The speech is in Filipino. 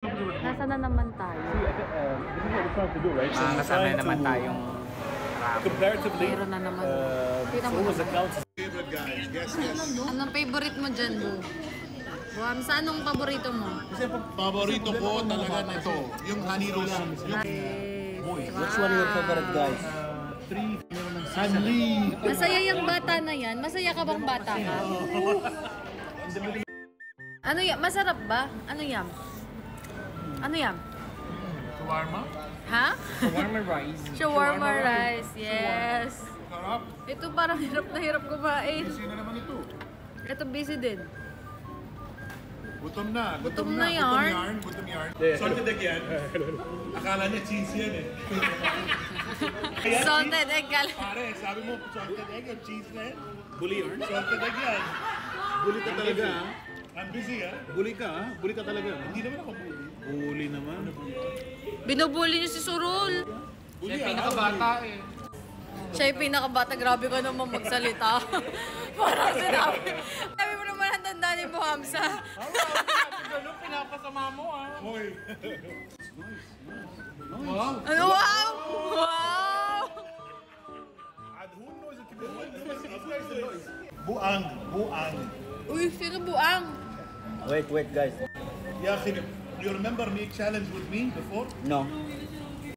Nasa na naman tayo? Kasama na naman tayong comparatively, Meron na naman. almost accounts. Anong favorite mo dyan, Bu? Buham, saan anong paborito mo? Paborito ko talaga na ito, yung honey rose. Which one your favorite, guys? Honey! Masaya yung bata na yan? Masaya ka bang bata ka? Ano yan? Masarap ba? Ano yan? Ano yan? Shawarma? Ha? Shawarma rice. Shawarma rice, yes. Sarap. Ito parang hirap na hirap kumain. Sino naman ito? Ito busy din. Gutom na. Gutom na yarn. Gutom yarn. Salted egg yan. Akala niya cheese yan eh. Salted egg. Pare, sabi mo salted egg yung cheese na yan. Bully yarn? Salted egg yan. Bully ka talaga, ha? I'm busy ha. Bully ka, ha? Bully ka talaga. Hindi naman ako bully. Bully naman. Binubuli niyo si Surul. Bully Siya pinakabata eh. Siya yung pinakabata. Grabe ka naman magsalita. Parang sinabi. Sabi mo naman ang tanda ni Buhamsa. Ganun, pinapasama mo ah. Hoy. Wow! Ano? Wow! Wow! And who knows it could be Buang. Buang. Uy, sino buang? Wait, guys. Yeah, you remember me challenge with me before? No.